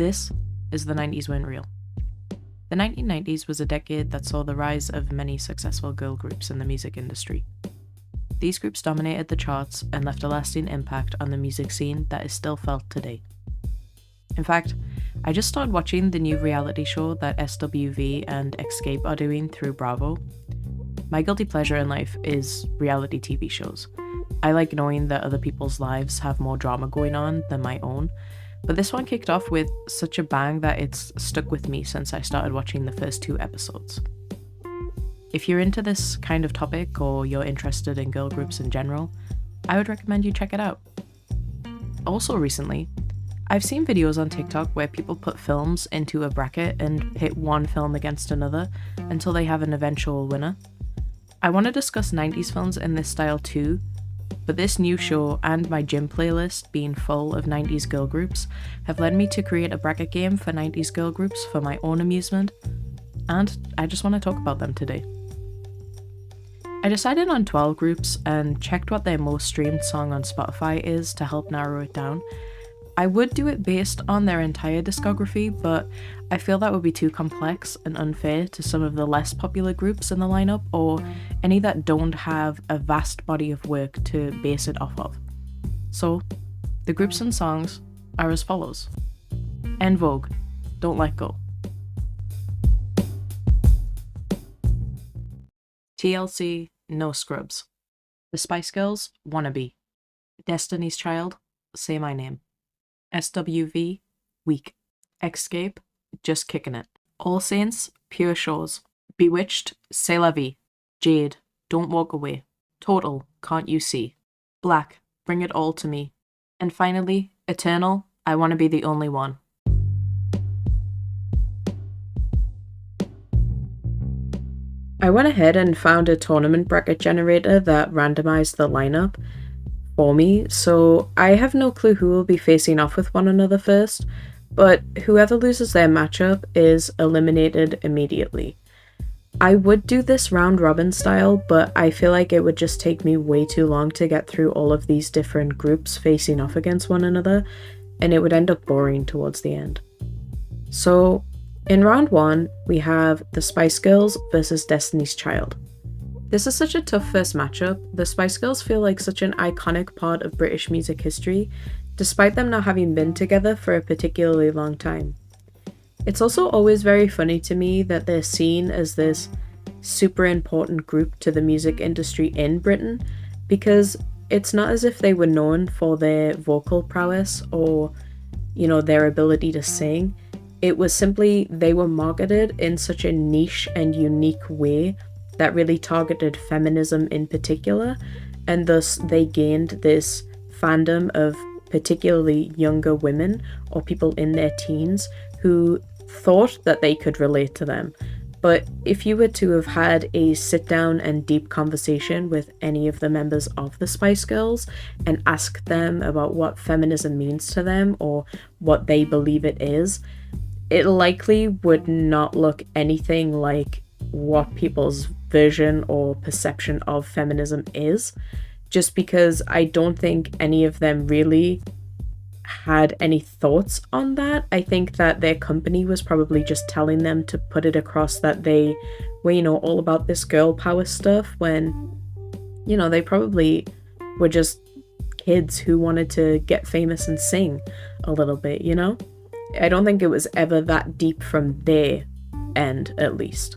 This is the 90s Weren't Real. The 1990s was a decade that saw the rise of many successful girl groups in the music industry. These groups dominated the charts and left a lasting impact on the music scene that is still felt today. In fact, I just started watching the new reality show that SWV and Xscape are doing through Bravo. My guilty pleasure in life is reality TV shows. I like knowing that other people's lives have more drama going on than my own, but this one kicked off with such a bang that it's stuck with me since I started watching the first 2 episodes. If you're into this kind of topic or you're interested in girl groups in general, I would recommend you check it out. Also recently, I've seen videos on TikTok where people put films into a bracket and pit one film against another until they have an eventual winner. I want to discuss 90s films in this style too, but this new show and my gym playlist being full of 90s girl groups have led me to create a bracket game for 90s girl groups for my own amusement, and I just want to talk about them today. I decided on 12 groups and checked what their most streamed song on Spotify is to help narrow it down. I would do it based on their entire discography, but I feel that would be too complex and unfair to some of the less popular groups in the lineup or any that don't have a vast body of work to base it off of. So, the groups and songs are as follows. En Vogue, Don't Let Go. TLC, No Scrubs. The Spice Girls, Wannabe. Destiny's Child, Say My Name. SWV, Weak. Xscape, Just Kicking It. All Saints, Pure Shores. Bewitched, C'est La Vie. Jade, Don't Walk Away. Total, Can't You See. Black, Bring It All to Me. And finally, Eternal, I Wanna Be the Only One. I went ahead and found a tournament bracket generator that randomized the lineup for me, so I have no clue who will be facing off with one another first, but whoever loses their matchup is eliminated immediately. I would do this round robin style, but I feel like it would just take me way too long to get through all of these different groups facing off against one another, and it would end up boring towards the end. So, in round 1, we have the Spice Girls versus Destiny's Child. This is such a tough first matchup. The Spice Girls feel like such an iconic part of British music history, despite them not having been together for a particularly long time. It's also always very funny to me that they're seen as this super important group to the music industry in Britain, because it's not as if they were known for their vocal prowess or, their ability to sing. It was simply they were marketed in such a niche and unique way that really targeted feminism in particular, and thus they gained this fandom of particularly younger women or people in their teens who thought that they could relate to them. But if you were to have had a sit down and deep conversation with any of the members of the Spice Girls and asked them about what feminism means to them or what they believe it is, it likely would not look anything like what people's version or perception of feminism is, just because I don't think any of them really had any thoughts on that. I think that their company was probably just telling them to put it across that they were, all about this girl power stuff when, they probably were just kids who wanted to get famous and sing a little bit, I don't think it was ever that deep from their end, at least.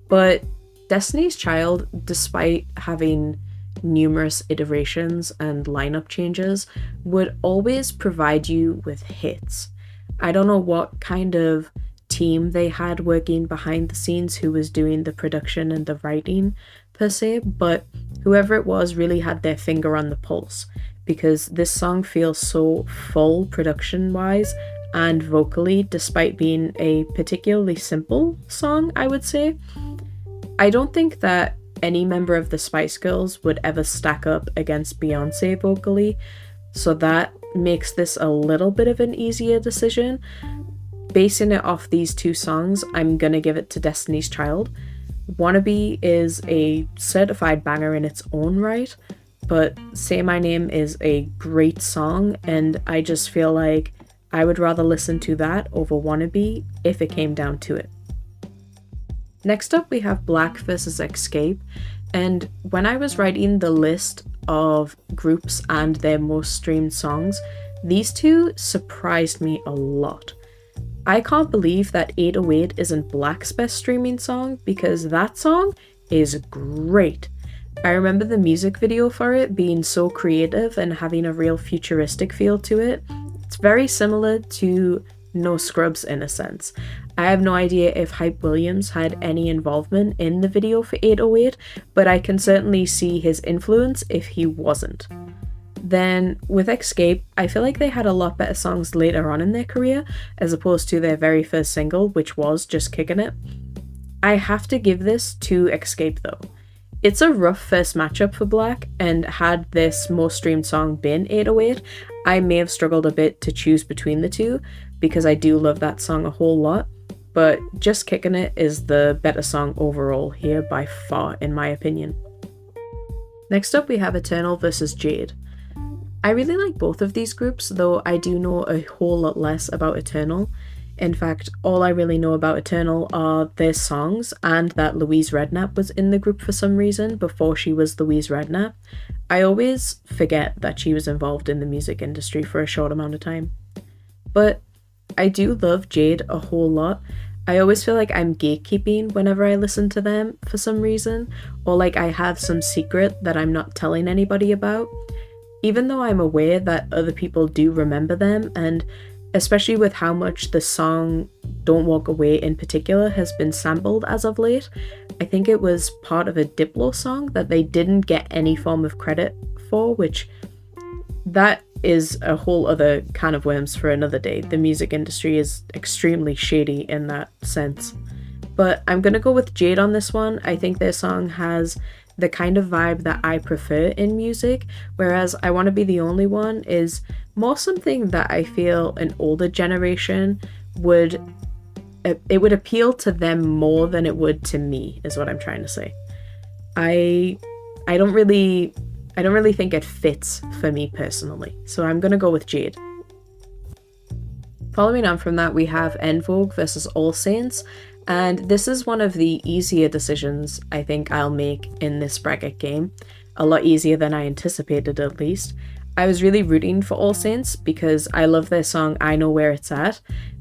But Destiny's Child, despite having numerous iterations and lineup changes, would always provide you with hits. I don't know what kind of team they had working behind the scenes who was doing the production and the writing per se, but whoever it was really had their finger on the pulse, because this song feels so full production-wise and vocally, despite being a particularly simple song, I would say. I don't think that any member of the Spice Girls would ever stack up against Beyoncé vocally, so that makes this a little bit of an easier decision. Basing it off these 2 songs, I'm gonna give it to Destiny's Child. Wannabe is a certified banger in its own right, but Say My Name is a great song, and I just feel like I would rather listen to that over Wannabe if it came down to it. Next up, we have Black versus Xscape, and when I was writing the list of groups and their most streamed songs, these two surprised me a lot. I can't believe that 808 isn't Black's best streaming song, because that song is great. I remember the music video for it being so creative and having a real futuristic feel to it. It's very similar to No Scrubs in a sense. I have no idea if Hype Williams had any involvement in the video for 808, but I can certainly see his influence if he wasn't. Then with Xscape, I feel like they had a lot better songs later on in their career, as opposed to their very first single, which was Just Kicking It. I have to give this to Xscape though. It's a rough first matchup for Black, and had this most streamed song been 808, I may have struggled a bit to choose between the two, because I do love that song a whole lot, but Just Kicking It is the better song overall here by far, in my opinion. Next up, we have Eternal versus Jade. I really like both of these groups, though I do know a whole lot less about Eternal. In fact, all I really know about Eternal are their songs and that Louise Redknapp was in the group for some reason before she was Louise Redknapp. I always forget that she was involved in the music industry for a short amount of time. But I do love Jade a whole lot. I always feel like I'm gatekeeping whenever I listen to them for some reason, or like I have some secret that I'm not telling anybody about. Even though I'm aware that other people do remember them, and especially with how much the song Don't Walk Away in particular has been sampled as of late, I think it was part of a Diplo song that they didn't get any form of credit for, which that is a whole other can of worms for another day. The music industry is extremely shady in that sense. But I'm gonna go with Jade on this one. I think their song has the kind of vibe that I prefer in music, whereas I Want to Be the Only One is more something that I feel an older generation would appeal to them more than it would to me, is what I'm trying to say. I don't really think it fits for me personally, so I'm gonna go with Jade. Following on from that, we have En Vogue versus All Saints, and this is one of the easier decisions I think I'll make in this bracket game. A lot easier than I anticipated, at least. I was really rooting for All Saints because I love their song I Know Where It's At,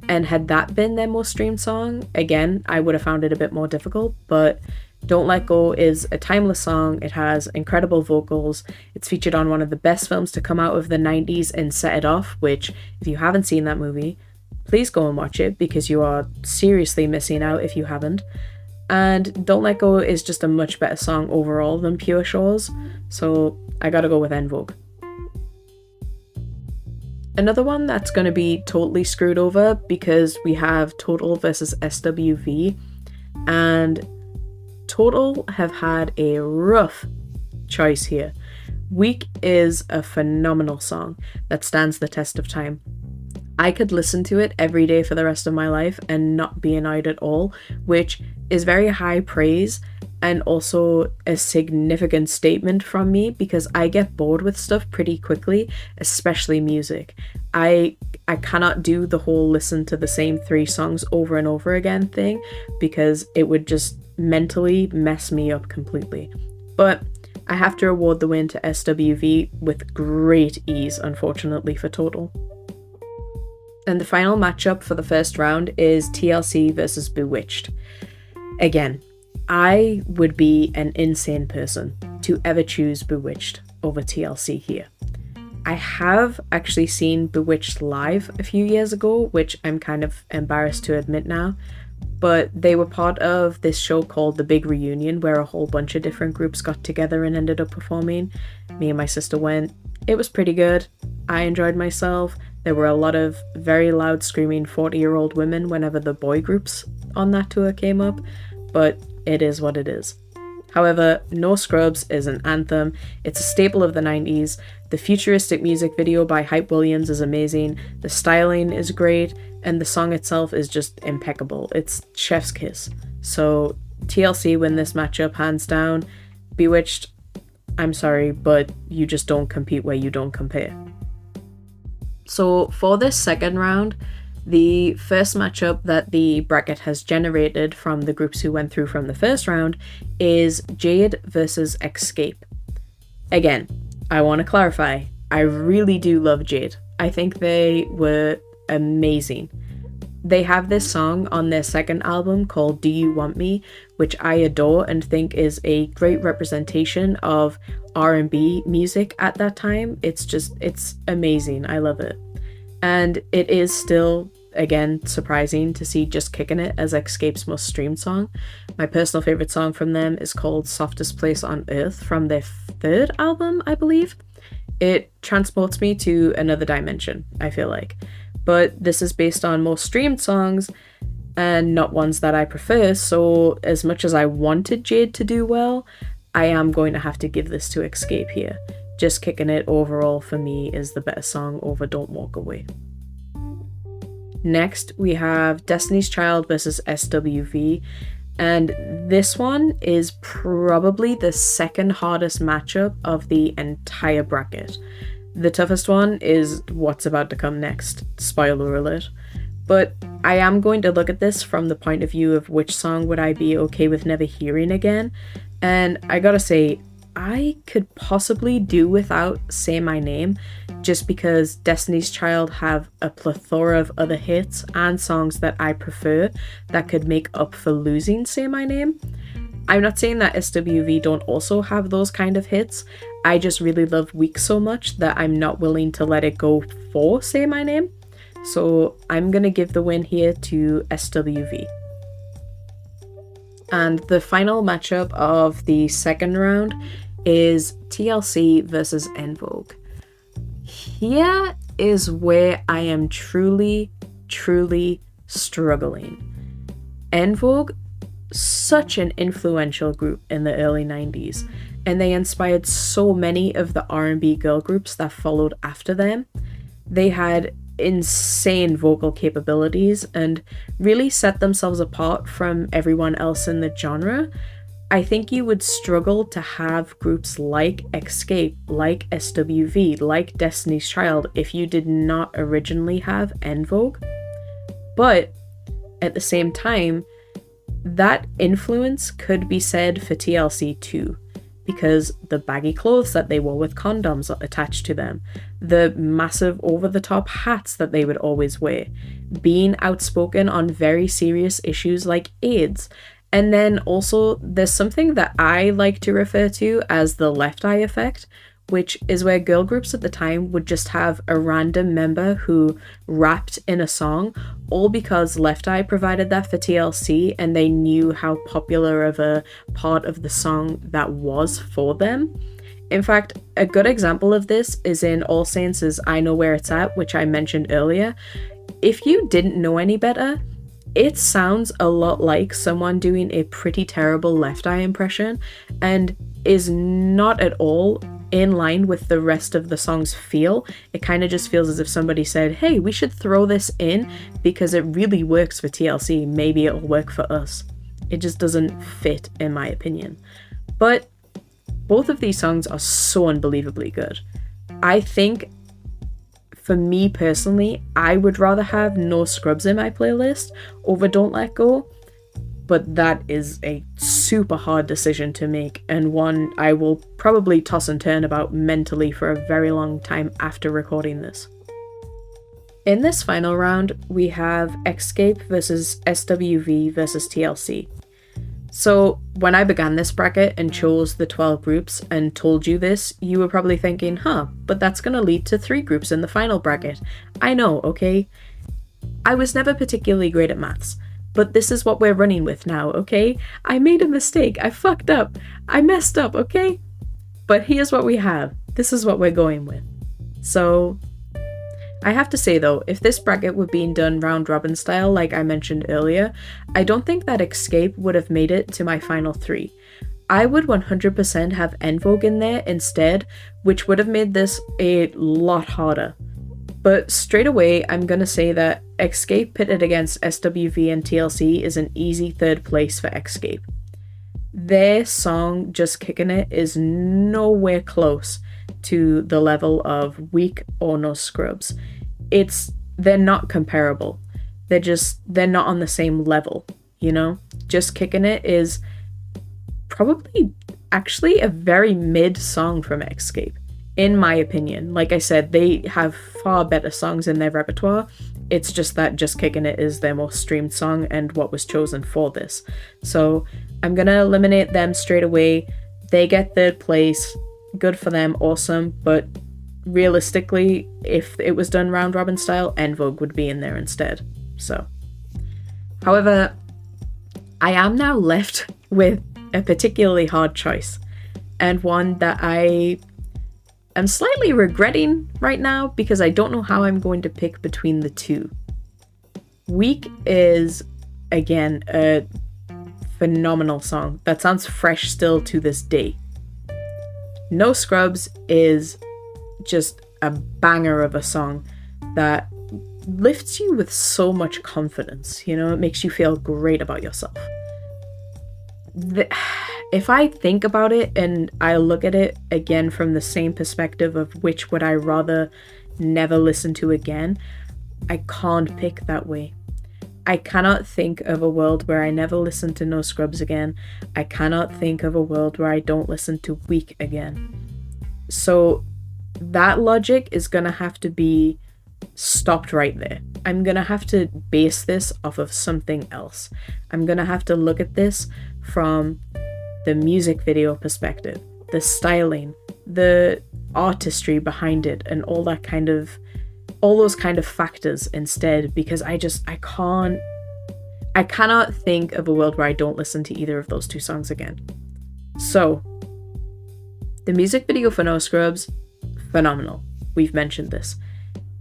and had that been their most streamed song, again, I would have found it a bit more difficult, but Don't Let Go is a timeless song. It has incredible vocals. It's featured on one of the best films to come out of the 90s in Set It Off, which, if you haven't seen that movie, please go and watch it because you are seriously missing out if you haven't. And Don't Let Go is just a much better song overall than Pure Shores, so I gotta go with En Vogue. Another one that's going to be totally screwed over because we have Total versus SWV, and Total have had a rough choice here. Weak is a phenomenal song that stands the test of time. I could listen to it every day for the rest of my life and not be annoyed at all, which is very high praise and also a significant statement from me because I get bored with stuff pretty quickly, especially music. I cannot do the whole listen to the same 3 songs over and over again thing because it would just mentally mess me up completely. But I have to award the win to SWV with great ease, unfortunately, for Total. And the final matchup for the first round is TLC versus Bewitched. Again, I would be an insane person to ever choose Bewitched over TLC here. I have actually seen Bewitched live a few years ago, which I'm kind of embarrassed to admit now, but they were part of this show called The Big Reunion, where a whole bunch of different groups got together and ended up performing. Me and my sister went. It was pretty good. I enjoyed myself. There were a lot of very loud screaming 40-year-old women whenever the boy groups on that tour came up, but it is what it is. However, No Scrubs is an anthem. It's a staple of the 90s. The futuristic music video by Hype Williams is amazing. The styling is great, and the song itself is just impeccable. It's chef's kiss. So TLC win this matchup hands down. Bewitched, I'm sorry, but you just don't compete where you don't compare. So for this second round, the first matchup that the bracket has generated from the groups who went through from the first round is Jade versus Xscape. Again, I want to clarify, I really do love Jade. I think they were amazing. They have this song on their second album called Do You Want Me, which I adore and think is a great representation of R&B music at that time. It's amazing. I love it. And it is still, again, surprising to see Just Kickin' It as Xscape's most streamed song. My personal favorite song from them is called Softest Place on Earth from their third album, I believe. It transports me to another dimension, I feel like. But this is based on more streamed songs and not ones that I prefer, so as much as I wanted Jade to do well, I am going to have to give this to Xscape here. Just Kickin' It overall for me is the better song over Don't Walk Away. Next, we have Destiny's Child versus SWV, and this one is probably the second hardest matchup of the entire bracket. The toughest one is what's about to come next, spoiler alert. But I am going to look at this from the point of view of which song would I be okay with never hearing again, and I gotta say, I could possibly do without Say My Name, just because Destiny's Child have a plethora of other hits and songs that I prefer that could make up for losing Say My Name. I'm not saying that SWV don't also have those kind of hits, I just really love Weak so much that I'm not willing to let it go for Say My Name. So I'm gonna give the win here to SWV. And the final matchup of the second round is TLC versus En Vogue. Here is where I am truly struggling. En Vogue, such an influential group in the early 90s, and they inspired so many of the R&B girl groups that followed after them. They had insane vocal capabilities and really set themselves apart from everyone else in the genre. I think you would struggle to have groups like Xscape, like SWV, like Destiny's Child if you did not originally have En Vogue. But at the same time, that influence could be said for TLC too, because the baggy clothes that they wore with condoms attached to them, the massive over-the-top hats that they would always wear, being outspoken on very serious issues like AIDS. And then also there's something that I like to refer to as the left eye effect, which is where girl groups at the time would just have a random member who rapped in a song, all because Left Eye provided that for TLC and they knew how popular of a part of the song that was for them. In fact, a good example of this is in All Saints' I Know Where It's At, which I mentioned earlier. If you didn't know any better, it sounds a lot like someone doing a pretty terrible Left Eye impression and is not at all in line with the rest of the song's feel. It kind of just feels as if somebody said, hey, we should throw this in because it really works for TLC, maybe it'll work for us. It just doesn't fit, in my opinion. But both of these songs are so unbelievably good. I think, for me personally, I would rather have No Scrubs in my playlist over Don't Let Go, but that is a super hard decision to make, and one I will probably toss and turn about mentally for a very long time after recording this. In this final round, we have Xscape versus SWV versus TLC. So when I began this bracket and chose the 12 groups and told you this, you were probably thinking, but that's gonna lead to 3 groups in the final bracket. I know, okay? I was never particularly great at maths, but this is what we're running with now, okay? I made a mistake, I fucked up, I messed up, okay? But here's what we have. This is what we're going with. So I have to say though, if this bracket were being done round robin style like I mentioned earlier, I don't think that Xscape would have made it to my final 3. I would 100% have En Vogue in there instead, which would have made this a lot harder. But straight away, I'm gonna say that Xscape pitted against SWV and TLC is an easy third place for Xscape. Their song, Just Kickin' It, is nowhere close to the level of Weak or No Scrubs. they're not comparable. They're not on the same level, you know? Just Kicking It is probably actually a very mid song from Xscape, in my opinion. Like I said, they have far better songs in their repertoire. It's just that Just Kicking It is their most streamed song and what was chosen for this. So I'm gonna eliminate them straight away. They get third place. Good for them, awesome. But realistically, if it was done round robin style, En Vogue would be in there instead. So, however, I am now left with a particularly hard choice, and one that I am slightly regretting right now because I don't know how I'm going to pick between the two. Weak is, again, a phenomenal song that sounds fresh still to this day. No Scrubs is just a banger of a song that lifts you with so much confidence, you know, it makes you feel great about yourself. If I think about it and I look at it again from the same perspective of which would I rather never listen to again, I can't pick that way. I cannot think of a world where I never listen to No Scrubs again. I cannot think of a world where I don't listen to Weak again. So that logic is gonna have to be stopped right there. I'm gonna have to base this off of something else. I'm gonna have to look at this from the music video perspective, the styling, the artistry behind it, and all those kind of factors instead, because I cannot think of a world where I don't listen to either of those two songs again. So, the music video for No Scrubs, phenomenal. We've mentioned this.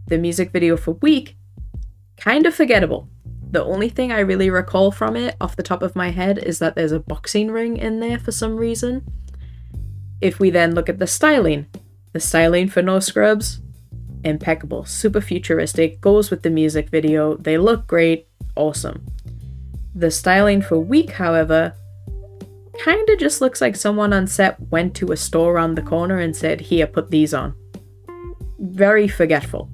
The music video for Weak, kind of forgettable. The only thing I really recall from it off the top of my head is that there's a boxing ring in there for some reason. If we then look at the styling for No Scrubs, impeccable, super futuristic, goes with the music video, they look great, awesome. The styling for Weak, however, kind of just looks like someone on set went to a store around the corner and said, here, put these on. Very forgetful.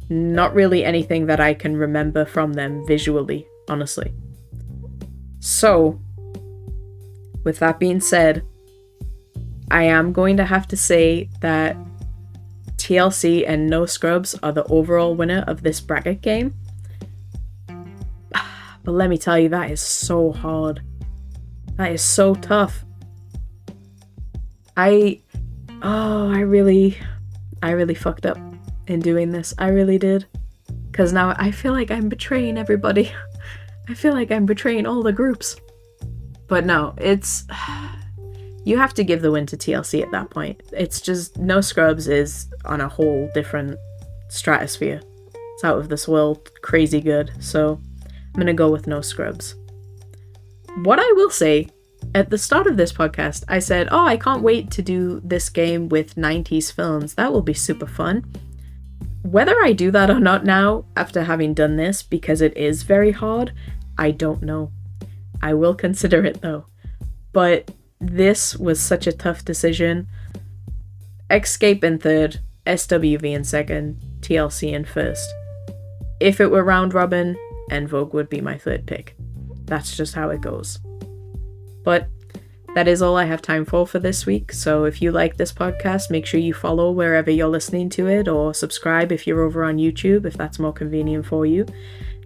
Not really anything that I can remember from them visually, honestly. So, with that being said, I am going to have to say that TLC and No Scrubs are the overall winner of this bracket game. But let me tell you, that is so hard. That is so tough. I really fucked up in doing this. I really did. Because now I feel like I'm betraying everybody. I feel like I'm betraying all the groups. But no, you have to give the win to TLC at that point. It's just, No Scrubs is on a whole different stratosphere. It's out of this world, crazy good. So I'm gonna go with No Scrubs. What I will say, at the start of this podcast, I said, oh, I can't wait to do this game with 90s films. That will be super fun. Whether I do that or not now, after having done this, because it is very hard, I don't know. I will consider it though. But this was such a tough decision. Xscape in third, SWV in second, TLC in first. If it were round robin, En Vogue would be my third pick. That's just how it goes. But that is all I have time for this week. So if you like this podcast, make sure you follow wherever you're listening to it, or subscribe if you're over on YouTube, if that's more convenient for you.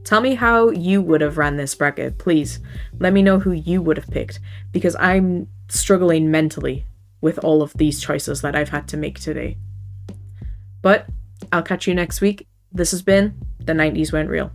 Tell me how you would have ran this bracket, please. Let me know who you would have picked, because I'm struggling mentally with all of these choices that I've had to make today. But I'll catch you next week. This has been The 90s Went Real.